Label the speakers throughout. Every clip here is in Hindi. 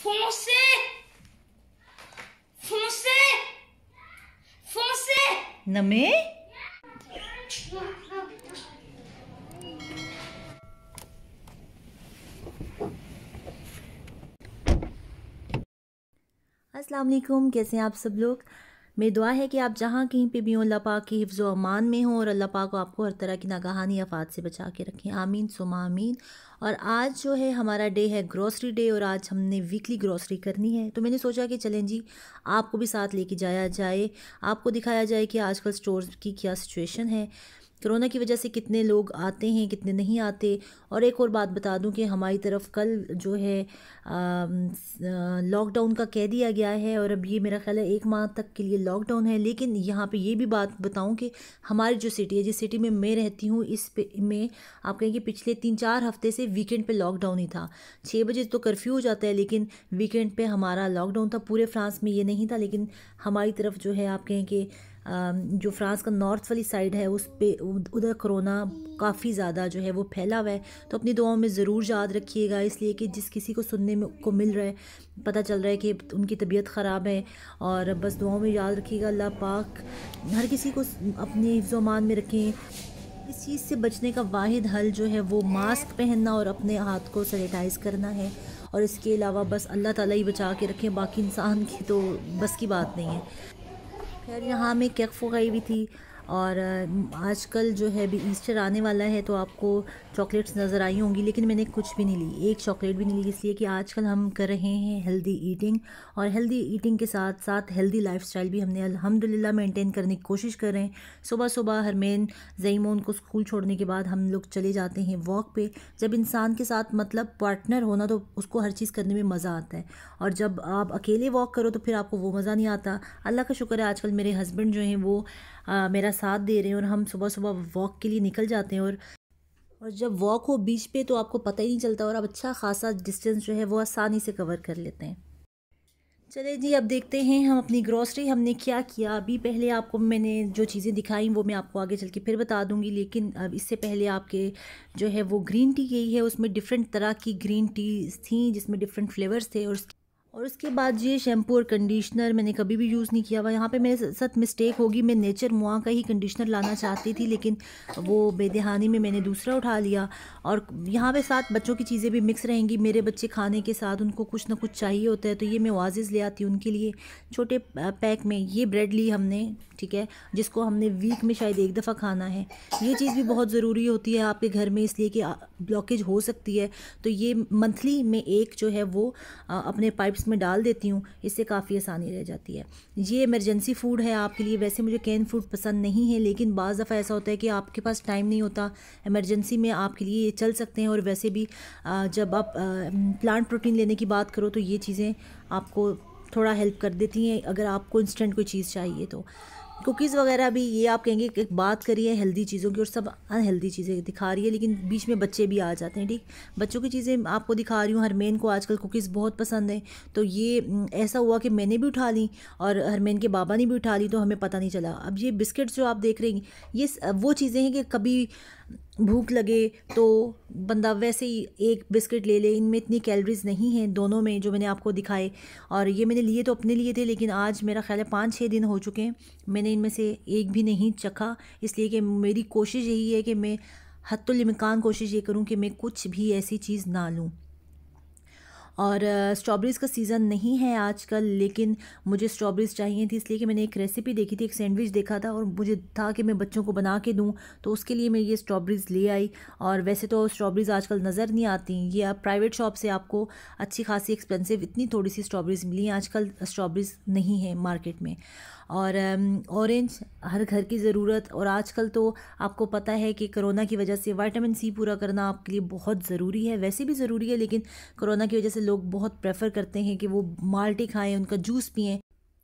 Speaker 1: Foncez! Foncez! Foncez!
Speaker 2: नमे अस्सलाम वालेकुम, कैसे हैं आप सब लोग। मेरी दुआ है कि आप जहाँ कहीं पे भी हों अल्लाह पाक की हिफ्ज़ व अमान में हों और अल्लाह पाक आपको हर तरह की नागहानी आफात से बचा के रखें, आमीन सुमा आमीन। और आज जो है हमारा डे है ग्रोसरी डे और आज हमने वीकली ग्रोसरी करनी है, तो मैंने सोचा कि चलें जी आपको भी साथ लेके जाया जाए, आपको दिखाया जाए कि आजकल स्टोर्स की क्या सिचुएशन है, कोरोना की वजह से कितने लोग आते हैं कितने नहीं आते। और एक और बात बता दूं कि हमारी तरफ कल जो है लॉकडाउन का कह दिया गया है और अब ये मेरा ख्याल है 1 माह तक के लिए लॉकडाउन है। लेकिन यहाँ पे ये भी बात बताऊं कि हमारी जो सिटी है, जिस सिटी में मैं रहती हूँ, इस पे में आप कहेंगे पिछले 3-4 हफ्ते से वीकेंड पे लॉकडाउन ही था। 6 बजे तो कर्फ्यू हो जाता है, लेकिन वीकेंड पे हमारा लॉकडाउन था। पूरे फ्रांस में ये नहीं था, लेकिन हमारी तरफ जो है आप कहें कि जो फ्रांस का नॉर्थ वाली साइड है उस पे उधर कोरोना काफ़ी ज़्यादा जो है वो फैला हुआ है। तो अपनी दुआओं में ज़रूर याद रखिएगा, इसलिए कि जिस किसी को सुनने में को मिल रहा है, पता चल रहा है कि उनकी तबीयत ख़राब है, और बस दुआओं में याद रखिएगा। अल्लाह पाक हर किसी को अपने हिफ्ज़-ओ-अमान में रखें। इस चीज़ से बचने का वाहिद हल जो है वो मास्क पहनना और अपने हाथ को सैनिटाइज़ करना है, और इसके अलावा बस अल्लाह ताला ही बचा के रखें, बाकी इंसान की तो बस की बात नहीं है। खैर यहाँ में केक फुगाई भी थी, और आजकल जो है भी ईस्टर आने वाला है, तो आपको चॉकलेट्स नज़र आई होंगी, लेकिन मैंने कुछ भी नहीं ली, एक चॉकलेट भी नहीं ली, इसलिए कि आजकल हम कर रहे हैं हेल्दी ईटिंग, और हेल्दी ईटिंग के साथ साथ हेल्दी लाइफस्टाइल भी हमने अल्हम्दुलिल्लाह मेंटेन करने की कोशिश कर रहे हैं। सुबह सुबह हरमैन ज़ईमोन को स्कूल छोड़ने के बाद हम लोग चले जाते हैं वॉक पे। जब इंसान के साथ मतलब पार्टनर होना, तो उसको हर चीज़ करने में मज़ा आता है, और जब आप अकेले वॉक करो तो फिर आपको वो मज़ा नहीं आता। अल्लाह का शुक्र है आजकल मेरे हस्बैंड जो हैं वो मेरा साथ दे रहे हैं, और हम सुबह सुबह वॉक के लिए निकल जाते हैं, और जब वॉक हो बीच पे तो आपको पता ही नहीं चलता, और आप अच्छा खासा डिस्टेंस जो है वो आसानी से कवर कर लेते हैं। चले जी अब देखते हैं हम अपनी ग्रॉसरी हमने क्या किया। अभी पहले आपको मैंने जो चीज़ें दिखाई वो मैं आपको आगे चल के फिर बता दूंगी, लेकिन अब इससे पहले आपके जो है वो ग्रीन टी गई है, उसमें डिफरेंट तरह की ग्रीन टी थी जिसमें डिफरेंट फ्लेवर्स थे, और उसके बाद ये शैम्पू और कंडीशनर मैंने कभी भी यूज़ नहीं किया हुआ। यहाँ पे मेरे साथ मिस्टेक होगी, मैं नेचर मुआ का ही कंडीशनर लाना चाहती थी, लेकिन वो बेदहानी में मैंने दूसरा उठा लिया। और यहाँ पे साथ बच्चों की चीज़ें भी मिक्स रहेंगी, मेरे बच्चे खाने के साथ उनको कुछ ना कुछ चाहिए होता है, तो ये मैं ओआसिस ले आती हूँ उनके लिए छोटे पैक में। ये ब्रेड ली हमने, ठीक है, जिसको हमने वीक में शायद 1 दफ़ा खाना है। ये चीज़ भी बहुत ज़रूरी होती है आपके घर में, इसलिए कि ब्लॉकेज हो सकती है, तो ये मंथली में एक जो है वो अपने पाइप्स में डाल देती हूँ, इससे काफ़ी आसानी रह जाती है। ये इमरजेंसी फ़ूड है आपके लिए। वैसे मुझे कैन फूड पसंद नहीं है, लेकिन बाज़ दफ़ा ऐसा होता है कि आपके पास टाइम नहीं होता, इमरजेंसी में आपके लिए ये चल सकते हैं। और वैसे भी जब आप प्लांट प्रोटीन लेने की बात करो तो ये चीज़ें आपको थोड़ा हेल्प कर देती हैं, अगर आपको इंस्टेंट कोई चीज़ चाहिए तो। कुकीज़ वगैरह भी, ये आप कहेंगे कि बात करिए हेल्दी चीज़ों की और सब अनहेल्दी चीज़ें दिखा रही है, लेकिन बीच में बच्चे भी आ जाते हैं। ठीक, बच्चों की चीज़ें आपको दिखा रही हूँ। हरमैन को आजकल कुकीज़ बहुत पसंद है, तो ये ऐसा हुआ कि मैंने भी उठा ली और हरमैन के बाबा ने भी उठा ली, तो हमें पता नहीं चला। अब ये बिस्किट्स जो आप देख रहे हैं, ये वो चीज़ें हैं कि कभी भूख लगे तो बंदा वैसे ही एक बिस्किट ले ले, इनमें इतनी कैलोरीज नहीं हैं दोनों में जो मैंने आपको दिखाए। और ये मैंने लिए तो अपने लिए थे, लेकिन आज मेरा ख्याल है 5-6 दिन हो चुके हैं, मैंने इनमें से एक भी नहीं चखा, इसलिए कि मेरी कोशिश यही है कि मैं हत्तुल इम्कान कोशिश ये करूं कि मैं कुछ भी ऐसी चीज़ ना लूं। और स्ट्रॉबेरीज़ का सीज़न नहीं है आजकल, लेकिन मुझे स्ट्रॉबेरीज़ चाहिए थी, इसलिए कि मैंने एक रेसिपी देखी थी, एक सैंडविच देखा था, और मुझे था कि मैं बच्चों को बना के दूं, तो उसके लिए मैं ये स्ट्रॉबेरीज़ ले आई। और वैसे तो स्ट्रॉबेरीज़ आजकल नज़र नहीं आती, ये आप प्राइवेट शॉप से आपको अच्छी खासी एक्सपेंसिव इतनी थोड़ी सी स्ट्रॉबेरीज़ मिली हैं, आजकल स्ट्रॉबेरीज़ नहीं है मार्केट में। और ऑरेंज हर घर की ज़रूरत, और आजकल तो आपको पता है कि कोरोना की वजह से विटामिन सी पूरा करना आपके लिए बहुत ज़रूरी है। वैसे भी ज़रूरी है, लेकिन कोरोना की वजह से लोग बहुत प्रेफर करते हैं कि वो माल्टे खाएं, उनका जूस पिएं,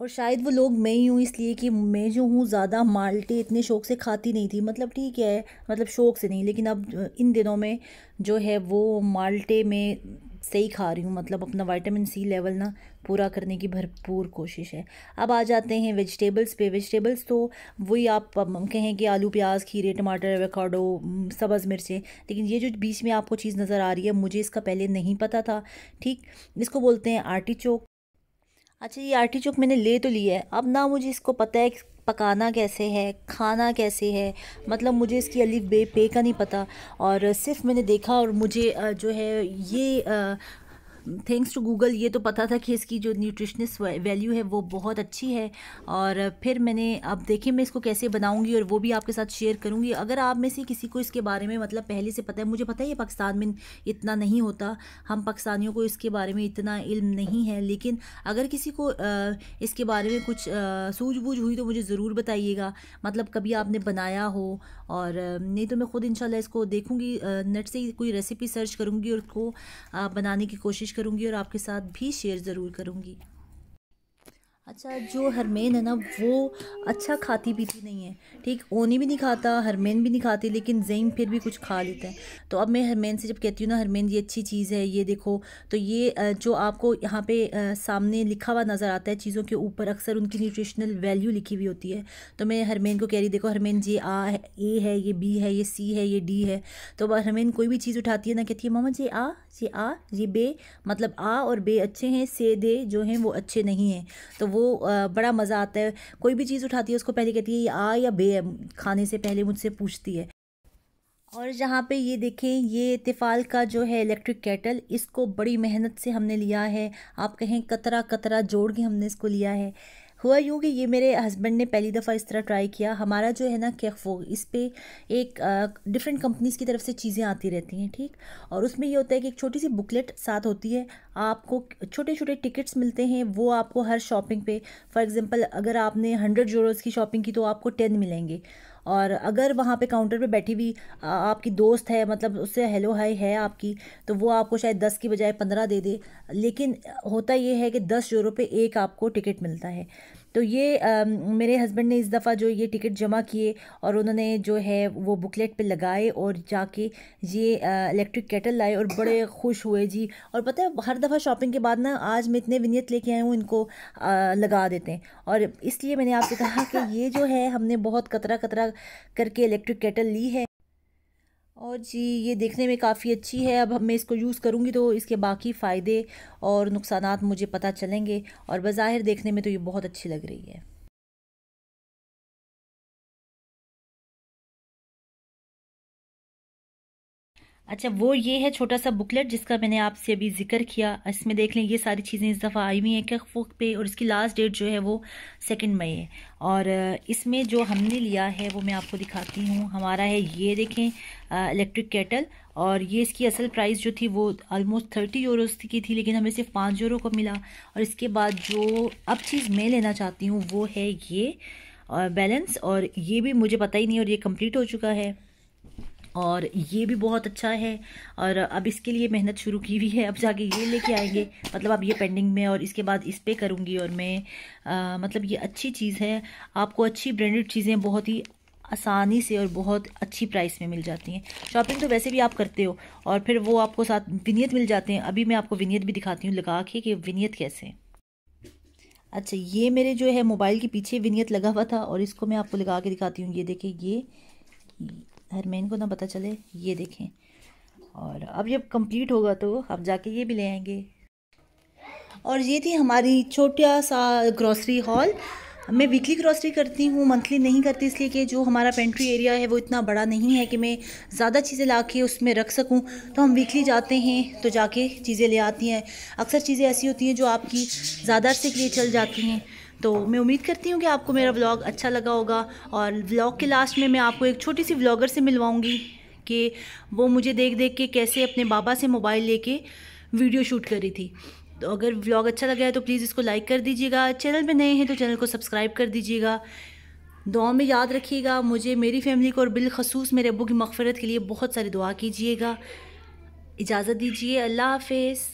Speaker 2: और शायद वो लोग मैं ही हूँ, इसलिए कि मैं जो हूँ ज़्यादा माल्टे इतने शौक से खाती नहीं थी, मतलब ठीक है, मतलब शौक से नहीं, लेकिन अब इन दिनों में जो है वो माल्टे में सही खा रही हूँ, मतलब अपना विटामिन सी लेवल ना पूरा करने की भरपूर कोशिश है। अब आ जाते हैं वेजिटेबल्स पे। वेजिटेबल्स तो वही आप कहें कि आलू प्याज खीरे टमाटर एवोकाडो सब्ज़ मिर्चें, लेकिन ये जो बीच में आपको चीज़ नज़र आ रही है मुझे इसका पहले नहीं पता था। ठीक, इसको बोलते हैं आर्टिचोक। अच्छा, ये आर्टिचोक मैंने ले तो लिया है, अब ना मुझे इसको पता है कि पकाना कैसे है, खाना कैसे है, मतलब मुझे इसकी अलिफ बे पे का नहीं पता। और सिर्फ मैंने देखा और मुझे जो है ये थैंक्स टू गूगल ये तो पता था कि इसकी जो न्यूट्रिशनिस वैल्यू है वो बहुत अच्छी है। और फिर मैंने अब देखिए मैं इसको कैसे बनाऊंगी और वो भी आपके साथ शेयर करूंगी। अगर आप में से किसी को इसके बारे में मतलब पहले से पता है, मुझे पता है ये पाकिस्तान में इतना नहीं होता, हम पाकिस्तानियों को इसके बारे में इतना इल्म नहीं है, लेकिन अगर किसी को इसके बारे में कुछ सूझबूझ हुई तो मुझे ज़रूर बताइएगा, मतलब कभी आपने बनाया हो। और नहीं तो मैं ख़ुद इंशाल्लाह इसको देखूंगी, नेट से ही कोई रेसिपी सर्च करूंगी और उसको बनाने की कोशिश करूंगी और आपके साथ भी शेयर ज़रूर करूंगी। अच्छा, जो हरमेन है ना वो अच्छा खाती पीती नहीं है। ठीक, ओनी भी नहीं खाता, हरमेन भी नहीं खाती, लेकिन ज़ईम फिर भी कुछ खा लेता है। तो अब मैं हरमेन से जब कहती हूँ ना हरमेन ये अच्छी चीज़ है ये देखो, तो ये जो आपको यहाँ पे सामने लिखा हुआ नज़र आता है चीज़ों के ऊपर अक्सर उनकी न्यूट्रिशनल वैल्यू लिखी हुई होती है। तो मैं हरमेन को कह रही देखो हरमेन ये आ है, ए है, ये बी है, ये सी है, ये डी है। तो हरमेन कोई भी चीज़ उठाती है ना कहती है मामा ये आ, ये आ, ये बे, मतलब आ और बे अच्छे हैं, से दे जो हैं वो अच्छे नहीं हैं। तो वो बड़ा मज़ा आता है। कोई भी चीज़ उठाती है उसको पहले कहती है ये आ या बे है, खाने से पहले मुझसे पूछती है। और जहाँ पे ये देखें ये तिफ़ाल का जो है इलेक्ट्रिक केटल, इसको बड़ी मेहनत से हमने लिया है, आप कहें कतरा कतरा जोड़ के हमने इसको लिया है। हुआ यूँ कि ये मेरे हस्बैंड ने पहली दफ़ा इस तरह ट्राई किया। हमारा जो है ना कैफ़ो, इस पे एक डिफरेंट कंपनीज़ की तरफ से चीज़ें आती रहती हैं। ठीक, और उसमें ये होता है कि एक छोटी सी बुकलेट साथ होती है, आपको छोटे छोटे टिकट्स मिलते हैं, वो आपको हर शॉपिंग पे, फॉर एग्ज़ाम्पल अगर आपने 100 यूरोज़ की शॉपिंग की तो आपको 10 मिलेंगे। और अगर वहाँ पे काउंटर पे बैठी हुई आपकी दोस्त है, मतलब उससे हेलो हाय है आपकी, तो वो आपको शायद 10 की बजाय 15 दे दे, लेकिन होता ये है कि 10 यूरो पे एक आपको टिकट मिलता है। तो ये मेरे हस्बैंड ने इस दफ़ा जो ये टिकट जमा किए और उन्होंने जो है वो बुकलेट पे लगाए और जाके ये इलेक्ट्रिक केटल लाए और बड़े खुश हुए जी। और पता है हर दफ़ा शॉपिंग के बाद ना आज मैं इतने विनियत लेके आई हूँ इनको लगा देते हैं। और इसलिए मैंने आपसे कहा कि ये जो है हमने बहुत कतरा कतरा करके इलेक्ट्रिक केटल ली है और जी ये देखने में काफ़ी अच्छी है। अब मैं इसको यूज़ करूँगी तो इसके बाकी फ़ायदे और नुकसानात मुझे पता चलेंगे, और बज़ाहिर देखने में तो ये बहुत अच्छी लग रही है। अच्छा, वो ये है छोटा सा बुकलेट जिसका मैंने आपसे अभी जिक्र किया। इसमें देख लें ये सारी चीज़ें इस दफ़ा आई हुई हैं कैफ़ पे, और इसकी लास्ट डेट जो है वो 2 मई है। और इसमें जो हमने लिया है वो मैं आपको दिखाती हूँ। हमारा है ये देखें इलेक्ट्रिक केटल, और ये इसकी असल प्राइस जो थी वो ऑलमोस्ट 30 यूरोज़ की थी, लेकिन हमें सिर्फ 5 यूरो को मिला। और इसके बाद जो अब चीज़ मैं लेना चाहती हूँ वो है ये बैलेंस, और ये भी मुझे पता ही नहीं और ये कंप्लीट हो चुका है और ये भी बहुत अच्छा है। और अब इसके लिए मेहनत शुरू की हुई है, अब जाके ये लेके आएंगे, मतलब अब ये पेंडिंग में, और इसके बाद इस पे करूँगी। और मैं मतलब ये अच्छी चीज़ है, आपको अच्छी ब्रांडेड चीज़ें बहुत ही आसानी से और बहुत अच्छी प्राइस में मिल जाती हैं। शॉपिंग तो वैसे भी आप करते हो और फिर वो आपको साथ विनियत मिल जाते हैं। अभी मैं आपको विनियत भी दिखाती हूँ लगा के कि विनियत कैसे। अच्छा, ये मेरे जो है मोबाइल के पीछे विनियत लगा हुआ था और इसको मैं आपको लगा के दिखाती हूँ। ये देखें, ये हरमैन को ना पता चले, ये देखें। और अब जब कंप्लीट होगा तो अब जाके ये भी ले आएंगे। और ये थी हमारी छोटा सा ग्रॉसरी हॉल। मैं वीकली ग्रॉसरी करती हूँ, मंथली नहीं करती, इसलिए कि जो हमारा पेंट्री एरिया है वो इतना बड़ा नहीं है कि मैं ज़्यादा चीज़ें ला के उसमें रख सकूँ। तो हम वीकली जाते हैं तो जाके चीज़ें ले आती हैं। अक्सर चीज़ें ऐसी होती हैं जो आपकी ज़्यादा अरसे के लिए चल जाती हैं। तो मैं उम्मीद करती हूँ कि आपको मेरा व्लॉग अच्छा लगा होगा। और व्लॉग के लास्ट में मैं आपको एक छोटी सी व्लॉगर से मिलवाऊँगी कि वो मुझे देख देख के कैसे अपने बाबा से मोबाइल लेके वीडियो शूट करी थी। तो अगर व्लॉग अच्छा लगा है तो प्लीज़ इसको लाइक कर दीजिएगा, चैनल में नए हैं तो चैनल को सब्सक्राइब कर दीजिएगा। दुआ में याद रखिएगा मुझे, मेरी फैमिली को, और बिलखसूस मेरे अब्बू की मग़फ़िरत के लिए बहुत सारी दुआ कीजिएगा। इजाज़त दीजिए, अल्लाह हाफ़िज़।